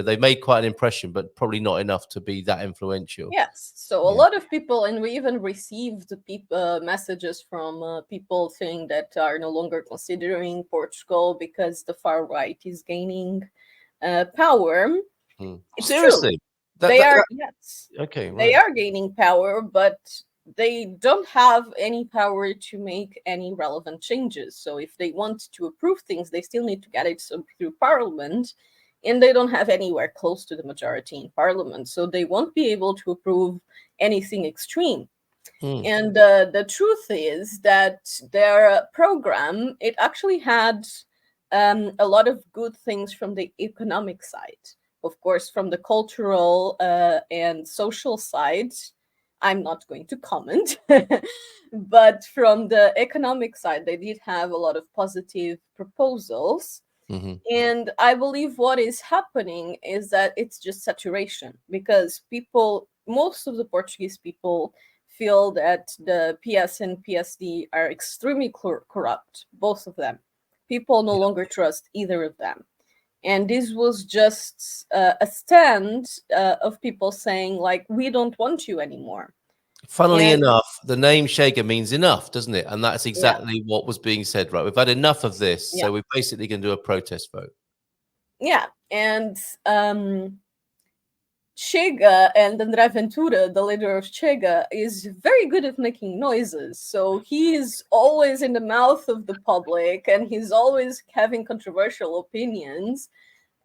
They made quite an impression, but probably not enough to be that influential. Yes, so a lot of people, and we even received messages from people saying that are no longer considering Portugal because the far right is gaining power. It's true. Seriously? They are, yes, Okay, they right. are gaining power, but they don't have any power to make any relevant changes. So if they want to approve things, they still need to get it through Parliament, and they don't have anywhere close to the majority in Parliament. So they won't be able to approve anything extreme. And the truth is that their program, it actually had a lot of good things from the economic side. Of course, from the cultural and social side, I'm not going to comment. But from the economic side, they did have a lot of positive proposals. And I believe what is happening is that it's just saturation, because most of the Portuguese people feel that the PS and PSD are extremely corrupt, both of them. People no longer trust either of them. And this was just a stand of people saying, like, we don't want you anymore. Funnily And enough, the name CHEGA means enough, doesn't it? And that's yeah, exactly what was being said, right? We've had enough of this, yeah, so we're basically going to do a protest vote. yeah. And CHEGA and André Ventura, the leader of CHEGA, is very good at making noises. So he is always in the mouth of the public, and he's always having controversial opinions.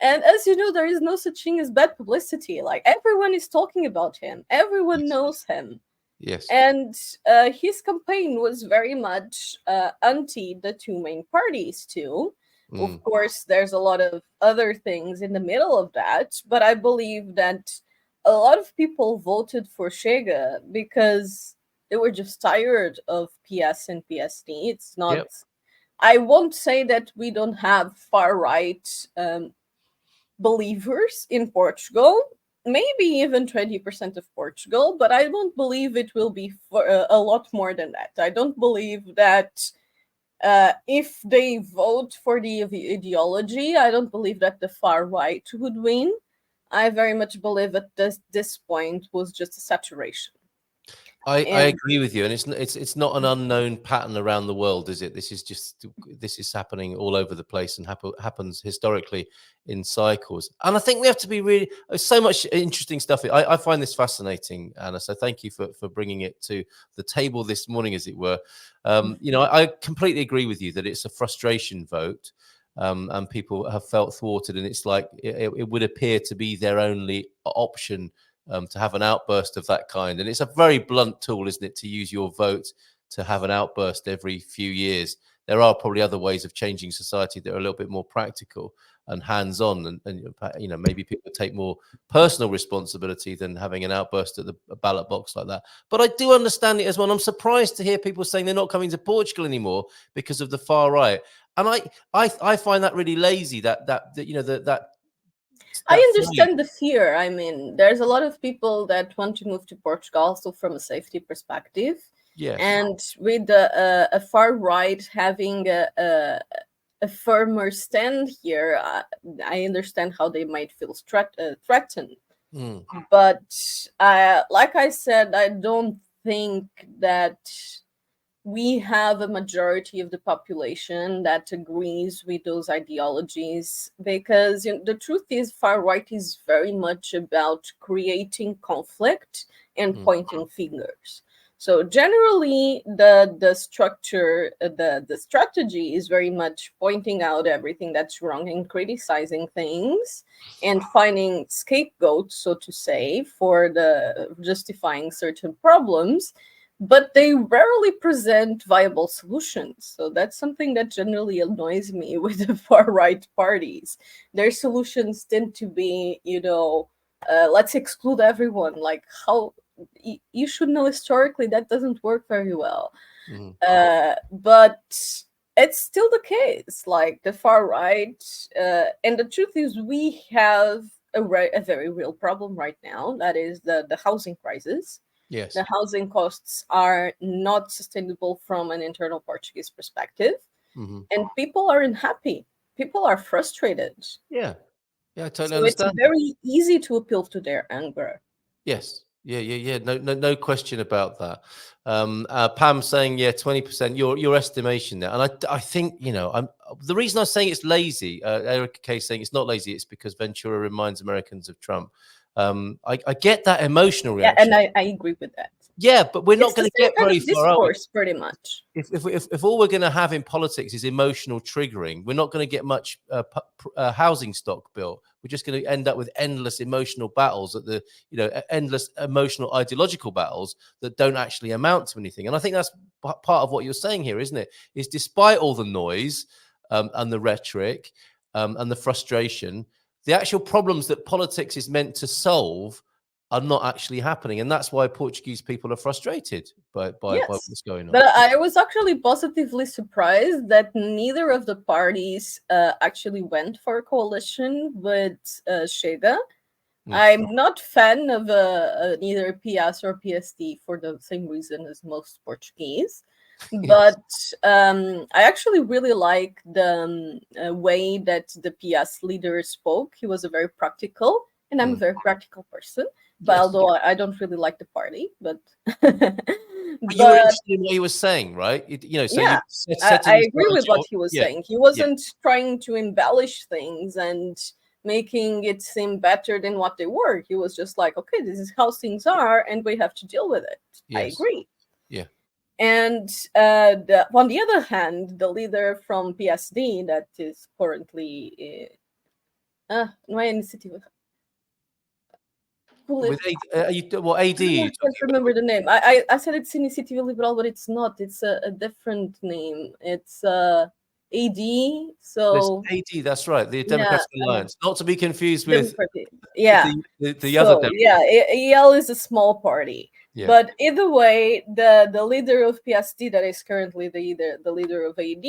And as you know, there is no such thing as bad publicity. Like, everyone is talking about him, everyone knows him. Yes. And his campaign was very much anti the two main parties, too. Of course, there's a lot of other things in the middle of that, but I believe that a lot of people voted for CHEGA because they were just tired of PS and PSD. It's not. Yep. I won't say that we don't have far right believers in Portugal, maybe even 20% of Portugal, but I don't believe it will be for a lot more than that. I don't believe that if they vote for the ideology, I don't believe that the far right would win. I very much believe that this point was just a saturation. I And agree with you, and it's not an unknown pattern around the world, is it? This is happening all over the place and happens historically in cycles. And I think we have to be really. There's so much interesting stuff. I find this fascinating, Anna. So thank you for bringing it to the table this morning, as it were. I completely agree with you that it's a frustration vote. And people have felt thwarted, and it's like it would appear to be their only option to have an outburst of that kind. And it's a very blunt tool, isn't it, to use your vote to have an outburst every few years. There are probably other ways of changing society that are a little bit more practical and hands-on, and maybe people take more personal responsibility than having an outburst at the ballot box like that. But I do understand it as well. I'm surprised to hear people saying they're not coming to Portugal anymore because of the far right. And I find that really lazy. That I flag. understand the fear. I mean, there's a lot of people that want to move to Portugal also from a safety perspective. Yes. And with a far right having a firmer stand here, I understand how they might feel threatened. But like I said, I don't think that we have a majority of the population that agrees with those ideologies, because the truth is far right is very much about creating conflict and pointing fingers. So generally the structure, the strategy is very much pointing out everything that's wrong and criticizing things and finding scapegoats, so to say, for the justifying certain problems, but they rarely present viable solutions. So that's something that generally annoys me with the far right parties. Their solutions tend to be, let's exclude everyone. Like, how you should know historically that doesn't work very well. But it's still the case. Like, the far right, and the truth is, we have a very real problem right now. That is the housing crisis. Yes. The housing costs are not sustainable from an internal Portuguese perspective. And people are unhappy. People are frustrated. Yeah. Yeah, I totally So it's understand. very easy to appeal to their anger. Yes. Yeah. No question about that. Pam saying, yeah, 20%. Your estimation there, and I think I'm the reason I'm saying it's lazy. Erica K saying it's not lazy. It's because Ventura reminds Americans of Trump. I get that emotional Yeah, and reaction. I agree with that. Yeah, but we're It's not the going to same get kind very of far, are we? discourse, pretty much. If all we're going to have in politics is emotional triggering, we're not going to get much housing stock built. We're just going to end up with endless emotional battles endless emotional ideological battles that don't actually amount to anything. And I think that's part of what you're saying here, isn't it? Is despite all the noise and the rhetoric and the frustration, the actual problems that politics is meant to solve are not actually happening, and that's why Portuguese people are frustrated by Yes. what's going on. But I was actually positively surprised that neither of the parties actually went for a coalition with CHEGA. I'm not fan of neither PS or PSD for the same reason as most Portuguese. Yes. But I actually really like the way that the PS leader spoke. He was a very practical, and I'm a very practical person. But Yes. although I don't really like the party, but But you were interested in what he was saying, right? So yeah, you I setting agree aside with what he was yeah, saying. He yeah, wasn't trying to embellish things and making it seem better than what they were. He was just like, okay, this is how things are, and we have to deal with it. I yes, agree. yeah. And on the other hand, the leader from PSD that is currently no é iniciativa. With what AD are you I can't talking remember the name. I said it's Iniciativa Liberal, but it's not. It's a different name. It's AD. There's So AD, that's right, the yeah, Democratic Alliance, not to be confused with Democratic. Yeah. the other So yeah, Democrats. EL is a small party. Yeah, But either way, the leader of PSD, that is currently the leader of AD,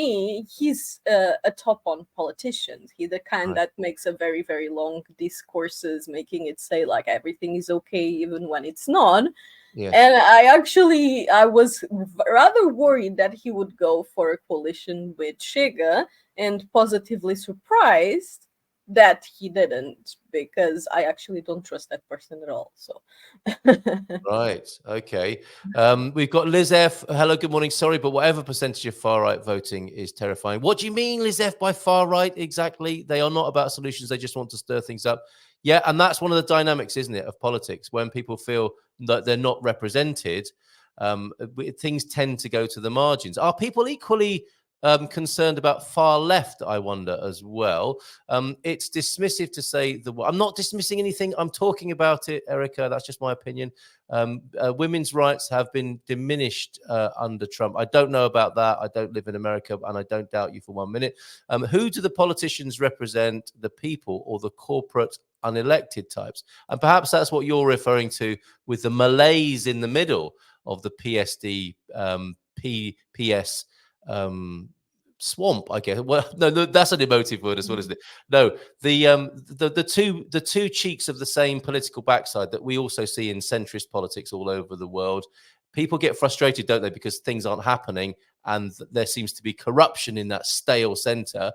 he's a top on politicians. He's the kind right. that makes a very, very long discourses, making it say like everything is okay even when it's not. Yes. And I was rather worried that he would go for a coalition with CHEGA, and positively surprised that he didn't, because I actually don't trust that person at all. So Right. Okay. We've got Liz F. Hello. Good morning. Sorry, but whatever percentage of far right voting is terrifying. What do you mean, Liz F. by far right? Exactly. They are not about solutions. They just want to stir things up. Yeah, and that's one of the dynamics, isn't it, of politics? When people feel that they're not represented, things tend to go to the margins. Are people equally concerned about far left, I wonder, as well? It's dismissive to say I'm not dismissing anything. I'm talking about it, Erica. That's just my opinion. Women's rights have been diminished under Trump. I don't know about that. I don't live in America, and I don't doubt you for 1 minute. Who do the politicians represent, the people or the corporate unelected types? And perhaps that's what you're referring to with the malaise in the middle of the PSD, PS swamp, I guess. Well, no, that's an emotive word as well, isn't it? No, the two cheeks of the same political backside that we also see in centrist politics all over the world. People get frustrated, don't they, because things aren't happening, and there seems to be corruption in that stale center.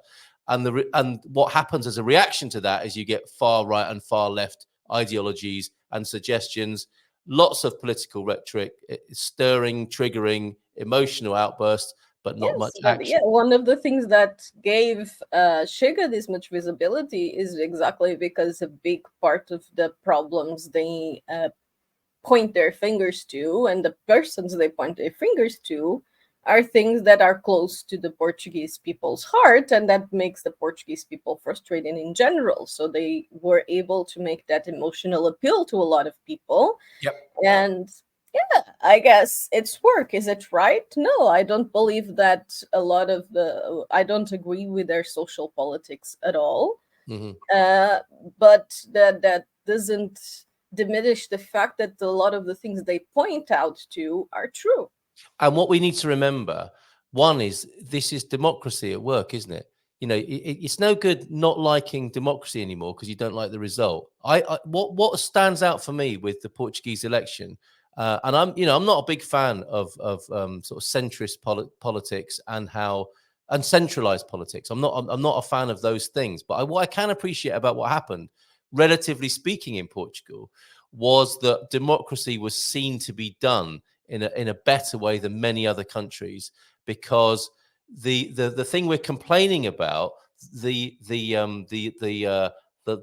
And what happens as a reaction to that is you get far right and far left ideologies and suggestions, lots of political rhetoric, stirring, triggering, emotional outbursts, but not much yes, but yeah, action. one of the things that gave CHEGA this much visibility is exactly because a big part of the problems they point their fingers to, and the persons they point their fingers to, are things that are close to the Portuguese people's heart, and that makes the Portuguese people frustrated in general. So they were able to make that emotional appeal to a lot of people. Yep. And yeah, I guess it's work. Is it right? No, I don't believe that a lot of I don't agree with their social politics at all. Mm-hmm. But that doesn't diminish the fact that a lot of the things they point out to are true. And what we need to remember, one is this is democracy at work, isn't it? It's no good not liking democracy anymore because you don't like the result. What stands out for me with the Portuguese election, and I'm not a big fan of sort of centrist politics and how and centralized politics. I'm not a fan of those things. But what I can appreciate about what happened, relatively speaking, in Portugal, was that democracy was seen to be done in a better way than many other countries, because the thing we're complaining about, the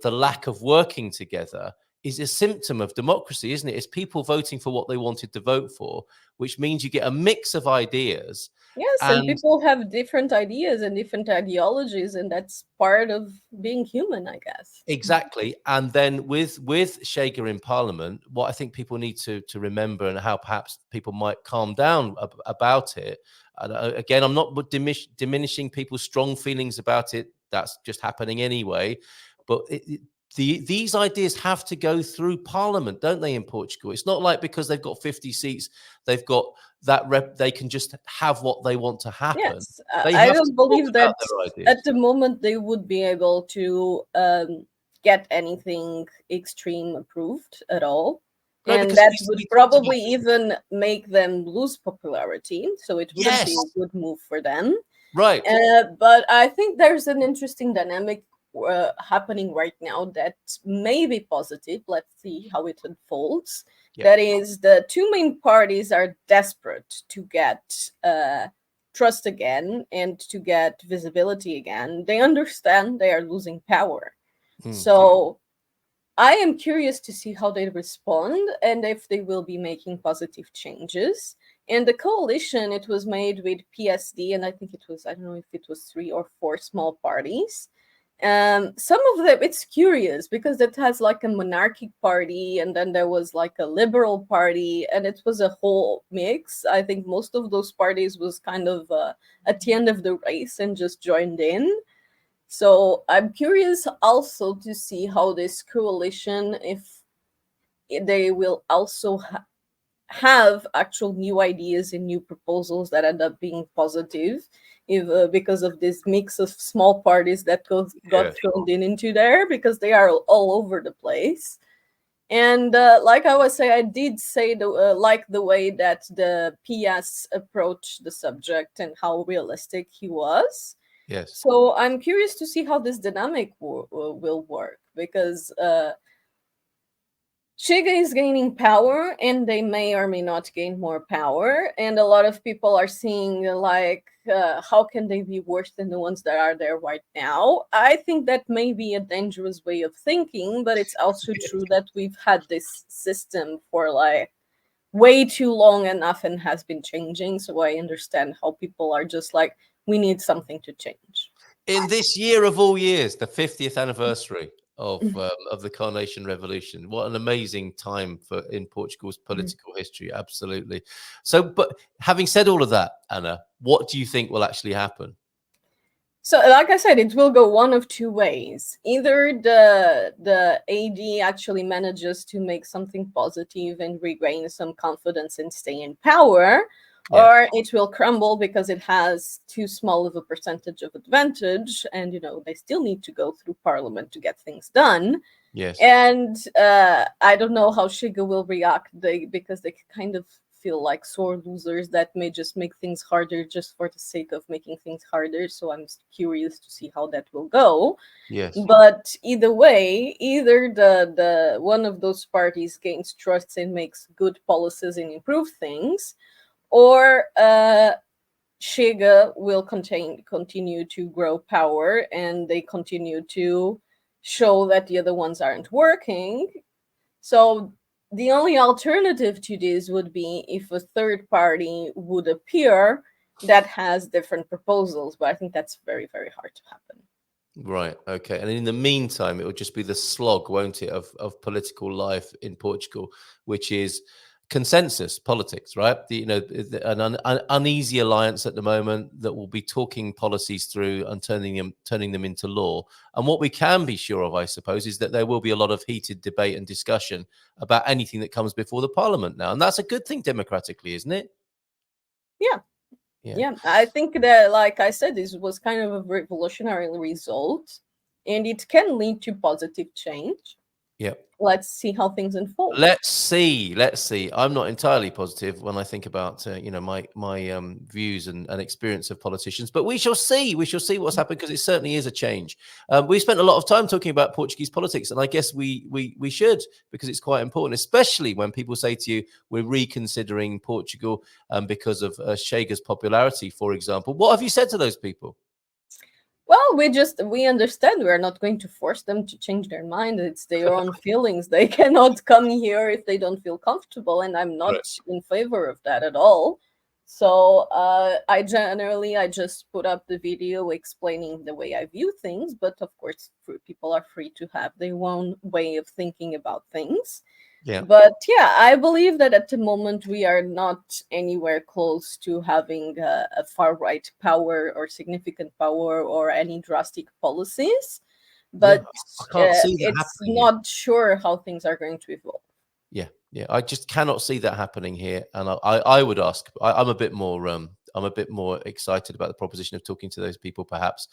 lack of working together, is a symptom of democracy, isn't it? It's people voting for what they wanted to vote for, which means you get a mix of ideas. Yes, and And people have different ideas and different ideologies, and that's part of being human, I guess. exactly. And then with CHEGA in Parliament, what I think people need to remember, and how perhaps people might calm down about it. And again, I'm not diminishing people's strong feelings about it. That's just happening anyway. But these ideas have to go through Parliament, don't they, in Portugal? It's not like because they've got 50 seats, they've got that they can just have what they want to happen. Yes, They I have to don't believe talk that about their ideas. at the moment they would be able to get anything extreme approved at all. No, And because that we would talked probably about, even make them lose popularity. So it wouldn't be yes, a good move for them. right. But I think there's an interesting dynamic happening right now that may be positive. Let's see how it unfolds. Yeah. That is, the two main parties are desperate to get trust again and to get visibility again. They understand they are losing power. So I am curious to see how they respond and if they will be making positive changes. And the coalition, it was made with PSD, and I think it was, I don't know if it was 3 or 4 small parties. Some of them, it's curious because it has like a monarchic party, and then there was like a liberal party, and it was a whole mix. I think most of those parties was kind of at the end of the race and just joined in. So I'm curious also to see how this coalition, if they will also have actual new ideas and new proposals that end up being positive, if because of this mix of small parties that got thrown into there, because they are all over the place. And like I was saying, I did say like the way that the PS approached the subject and how realistic he was. Yes. So I'm curious to see how this dynamic will work, because CHEGA is gaining power, and they may or may not gain more power. And a lot of people are seeing like, how can they be worse than the ones that are there right now? I think that may be a dangerous way of thinking, but it's also true that we've had this system for like way too long and nothing has been changing. So I understand how people are just like, we need something to change. In this year of all years, the 50th anniversary of the Carnation Revolution. What an amazing time in Portugal's political history. Absolutely. So, but having said all of that, Anna, what do you think will actually happen? So, like I said, it will go one of two ways. Either the AD actually manages to make something positive and regain some confidence and stay in power, or it will crumble because it has too small of a percentage of advantage, and they still need to go through Parliament to get things done. Yes. And I don't know how CHEGA will react, because they kind of feel like sore losers that may just make things harder just for the sake of making things harder. So I'm curious to see how that will go. Yes. But either way, either the one of those parties gains trust and makes good policies and improve things, or CHEGA will continue to grow power, and they continue to show that the other ones aren't working. So the only alternative to this would be if a third party would appear that has different proposals, but I think that's very, very hard to happen. Right. Okay. And in the meantime, it will just be the slog, won't it, of political life in Portugal, which is consensus politics, right? An uneasy alliance at the moment that will be talking policies through and turning them into law. And what we can be sure of, I suppose, is that there will be a lot of heated debate and discussion about anything that comes before the Parliament now, and that's a good thing democratically, isn't it? Yeah, I think that, like I said, this was kind of a revolutionary result, and it can lead to positive change. Yeah. Let's see how things unfold. Let's see. Let's see. I'm not entirely positive when I think about my views and experience of politicians, but we shall see. We shall see what's happened, because it certainly is a change. We spent a lot of time talking about Portuguese politics, and I guess we should, because it's quite important, especially when people say to you, "We're reconsidering Portugal because of CHEGA's popularity," for example. What have you said to those people? Well, we understand. We're not going to force them to change their mind. It's their own feelings. They cannot come here if they don't feel comfortable, and I'm not in favor of that at all. So I just put up the video explaining the way I view things, but of course people are free to have their own way of thinking about things. Yeah. But yeah, I believe that at the moment we are not anywhere close to having a far right power or significant power or any drastic policies. But I can't see that it's happening here. not sure how things are going to evolve. Yeah, I just cannot see that happening here, and I would ask. I'm a bit more excited about the proposition of talking to those people, perhaps.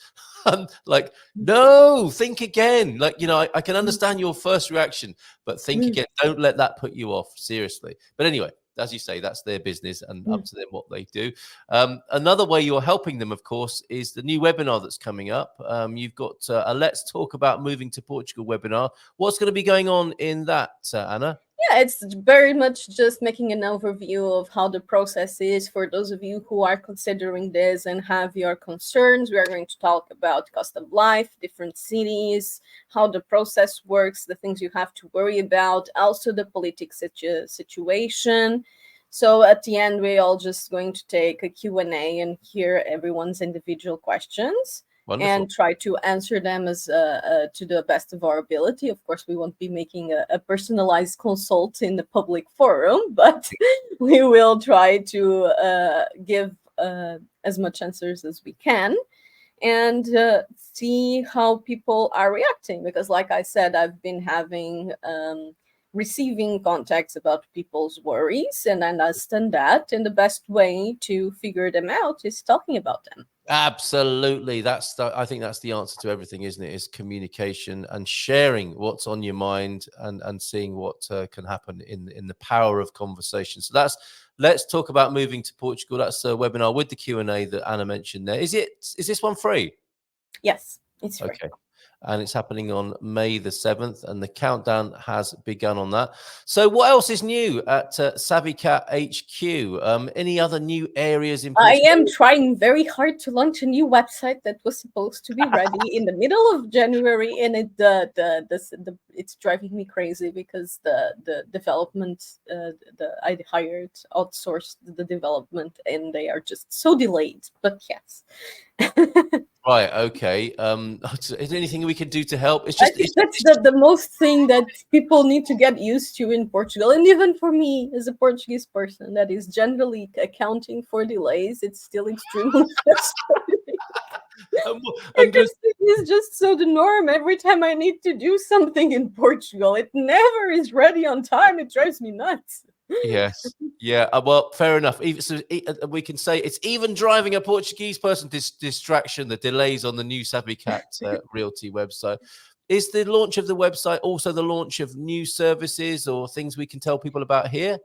Like, no, think again. Like, I can understand your first reaction, but think again. Don't let that put you off. Seriously. But anyway, as you say, that's their business, and up to them what they do. Another way you're helping them, of course, is the new webinar that's coming up. You've got a Let's Talk About Moving to Portugal webinar. What's going to be going on in that, Anna? Yeah, it's very much just making an overview of how the process is for those of you who are considering this and have your concerns. We are going to talk about cost of life, different cities, how the process works, the things you have to worry about, also the politics situation. So at the end, we're all just going to take a Q&A and hear everyone's individual questions. Wonderful. And try to answer them as to the best of our ability. Of course, we won't be making a personalized consult in the public forum, but we will try to give as much answers as we can and see how people are reacting. Because like I said, I've been having receiving contacts about people's worries, and I understand that. And the best way to figure them out is talking about them. Absolutely. I think that's the answer to everything, isn't it? Is communication and sharing what's on your mind and seeing what can happen in the power of conversation. So Let's Talk About Moving to Portugal. That's a webinar with the Q&A that Anna mentioned there. Is this one free? Yes, it's free. Okay. And it's happening on May the 7th, and the countdown has begun on that. So what else is new at Savvy Cat HQ? Any other new areas in Portugal? I am trying very hard to launch a new website that was supposed to be ready in the middle of January, and it's driving me crazy because the development, I outsourced the development, and they are just so delayed. But yes. Right. Okay. Is there anything we can do to help? I think that's the most thing that people need to get used to in Portugal, and even for me as a Portuguese person that is generally accounting for delays, it's still extremely frustrating. Because it is just so the norm. Every time I need to do something in Portugal, it never is ready on time. It drives me nuts. Yes. Yeah. Well, fair enough. We can say it's even driving a Portuguese person distraction, the delays on the new Savvy Cat Realty website. Is the launch of the website also the launch of new services or things we can tell people about here?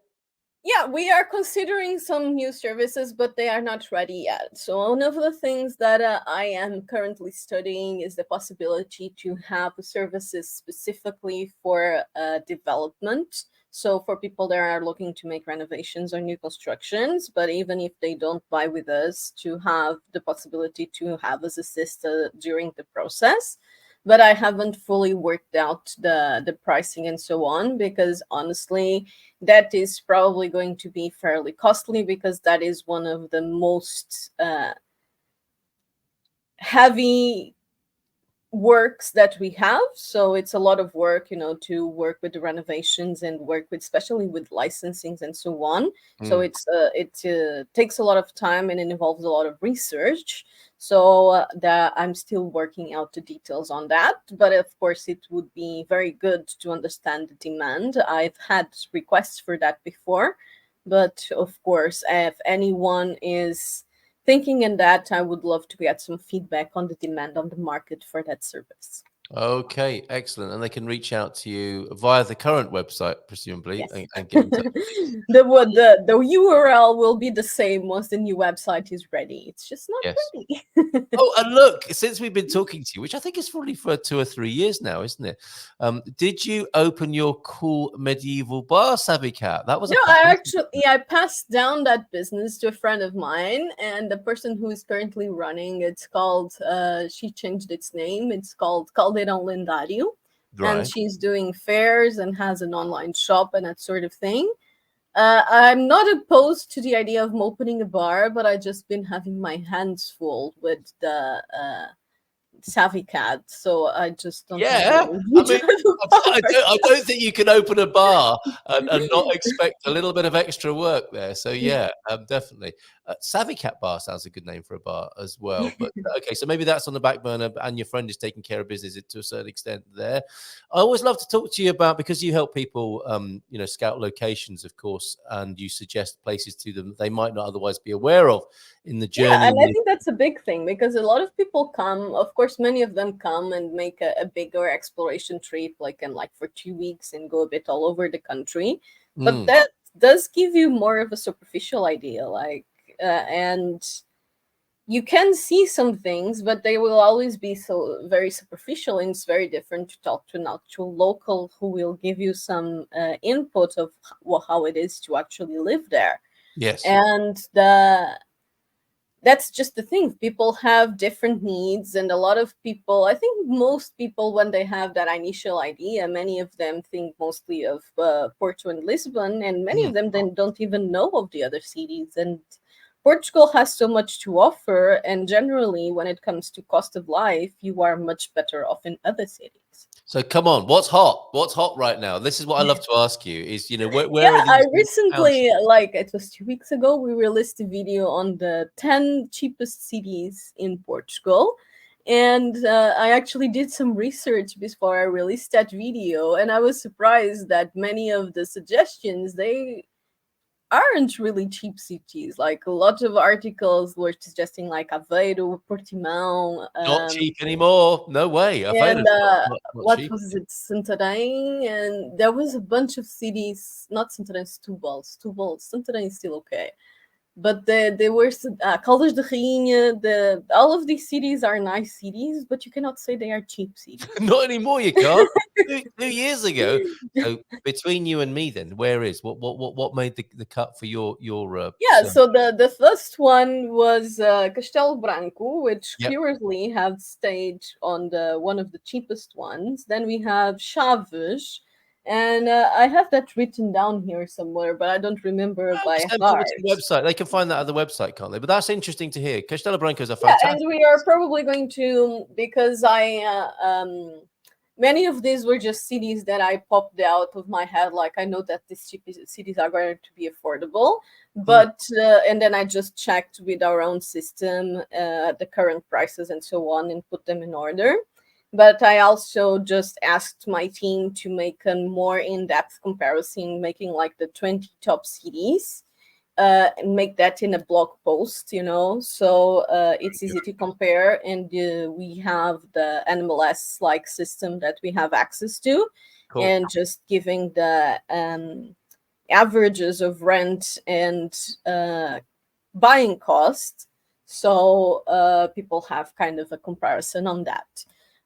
Yeah, we are considering some new services, but they are not ready yet. So one of the things that I am currently studying is the possibility to have services specifically for development. So for people that are looking to make renovations or new constructions, but even if they don't buy with us, to have the possibility to have us assist during the process. But I haven't fully worked out the pricing and so on, because honestly, that is probably going to be fairly costly, because that is one of the most heavy works that we have. So it's a lot of work, to work with the renovations and work with, especially with licensings and so on. So it takes a lot of time, and it involves a lot of research. So that I'm still working out the details on that. But of course, it would be very good to understand the demand. I've had requests for that before, but of course, if anyone is thinking in that, I would love to get some feedback on the demand on the market for that service. Okay, excellent. And they can reach out to you via the current website, presumably, Yes. and get in touch. The URL will be the same once the new website is ready. It's just not Yes. ready. Oh, and look, since we've been talking to you, which I think is probably for 2 or 3 years now, isn't it? Did you open your cool medieval bar, Savvy Cat? That was a No, I fantastic. actually I passed down that business to a friend of mine, and the person who is currently running it's called she changed its name. It's called Caldeirão Lendário, and Right. she's doing fairs and has an online shop and that sort of thing. I'm not opposed to the idea of opening a bar, but I just been having my hands full with the Savvy Cat, so I just don't have the Yeah, energy I to mean, have a bar. I don't think you can open a bar and not expect a little bit of extra work there. So yeah, definitely. Savvy Cat Bar sounds a good name for a bar as well. But okay, so maybe that's on the back burner, and your friend is taking care of business to a certain extent there. I always love to talk to you about, because you help people, scout locations, of course, and you suggest places to them they might not otherwise be aware of in the Yeah, journey. and I think that's a big thing because a lot of people come. Of course, many of them come and make a bigger exploration trip, like for 2 weeks and go a bit all over the country. But Mm, that does give you more of a superficial idea, and you can see some things, but they will always be so very superficial, and it's very different to talk to an actual local who will give you some input of how it is to actually live there. yes. And the that's just the thing. People have different needs, and a lot of people, I think most people, when they have that initial idea, many of them think mostly of Porto and Lisbon, and many Mm. of them then don't even know of the other cities. And Portugal has so much to offer, and generally, when it comes to cost of life, you are much better off in other cities. So come on, what's hot? What's hot right now? This is what I love to ask you: is Yeah, where are I these towns? recently, it was 2 weeks ago, we released a video on the 10 cheapest cities in Portugal. And I actually did some research before I released that video, and I was surprised that many of the suggestions, they aren't really cheap cities. Like a lot of articles were suggesting like Aveiro, Portimão, Not cheap anymore. No way. I've heard and it's not what cheap. was it, Santarém, and there was a bunch of cities, not Santarém, Setúbal, Santarém is still okay, but they were Caldas de Rainha. All of these cities are nice cities, but you cannot say they are cheap cities. Not anymore. You can't. 2 years ago. So between you and me, then, where is what made the cut for your Yeah, search? so the first one was Castelo Branco, which Yep. curiously have stayed on the one of the cheapest ones. Then we have Chaves, and I have that written down here somewhere, but I don't remember by Send people to the heart. website. They can find that at the website, can't they? But that's interesting to hear. Castelo Branco is a Yeah, and fantastic. we are probably going to, because many of these were just cities that I popped out of my head. Like I know that these cities are going to be affordable, Hmm. but and then I just checked with our own system the current prices and so on, and put them in order. But I also just asked my team to make a more in-depth comparison, making like the 20 top cities, and make that in a blog post, so it's easy to compare. And we have the NMLS like system that we have access to, Cool. and just giving the averages of rent and buying cost, so people have kind of a comparison on that.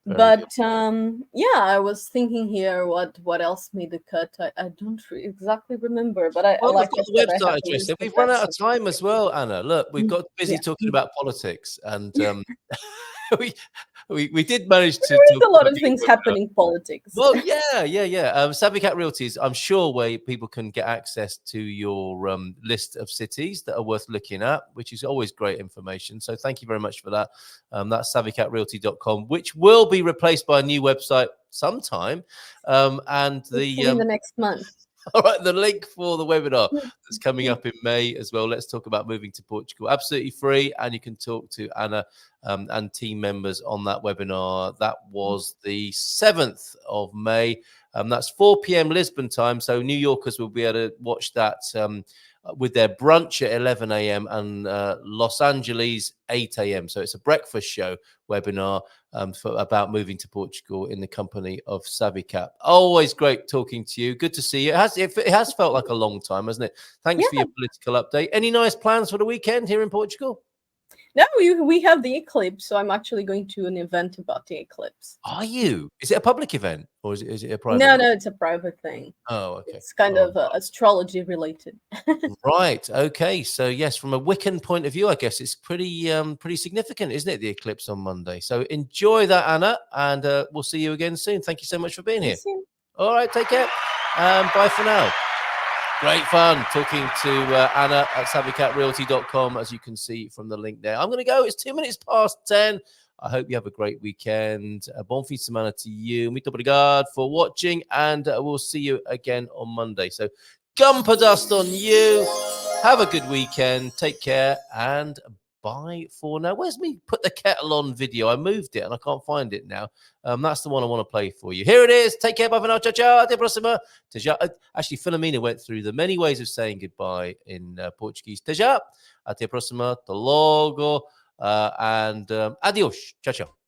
Very good. But yeah, I was thinking here what else made the cut. I don't exactly remember, but I Well, we've like I got said, the I have website the address. list So of we've run out of websites. time as well, Anna. Look, we've got busy Yeah, talking about politics, and we, we did manage to there is talk a lot about of your things webinar. happening politics. Well, yeah. Savvy Cat Realty is, I'm sure, where people can get access to your list of cities that are worth looking at, which is always great information. So thank you very much for that. That's savvycatrrealty.com, which will be replaced by a new website sometime. And Hopefully in the next month. all right, the link for the webinar that's coming up in May as well. Let's talk about moving to Portugal. Absolutely free, and you can talk to Anna and team members on that webinar. That was the 7th of May. That's 4 p.m. Lisbon time, so New Yorkers will be able to watch that with their brunch at 11 a.m. and Los Angeles 8 a.m. So it's a breakfast show webinar about moving to Portugal in the company of Savvy Cat. Always great talking to you. Good to see you. It has felt like a long time, hasn't it? Thanks for your political update. Any nice plans for the weekend here in Portugal? No, we have the eclipse, so I'm actually going to an event about the eclipse. Are you? Is it a public event or is it a private? No, it's a private thing. Oh, okay. It's kind of astrology related. Right. Okay. So yes, from a Wiccan point of view, I guess it's pretty significant, isn't it? The eclipse on Monday. So enjoy that, Anna, and we'll see you again soon. Thank you so much for being here. All right. Take care. Bye for now. Great fun talking to Anna at savvycatrealty.com, as you can see from the link there. I'm going to go. It's 2 minutes past 10. I hope you have a great weekend. Bon fim de semana to you. Muito obrigado for watching, and we'll see you again on Monday. So, gumper dust on you. Have a good weekend. Take care, and bye for now. Where's me put the kettle on video? I moved it, and I can't find it now. That's the one I want to play for you. Here it is. Take care. Bye for now. Ciao, ciao. Até próxima. Actually, Philomena went through the many ways of saying goodbye in Portuguese. Até próxima. Até logo. And adios. Ciao, ciao.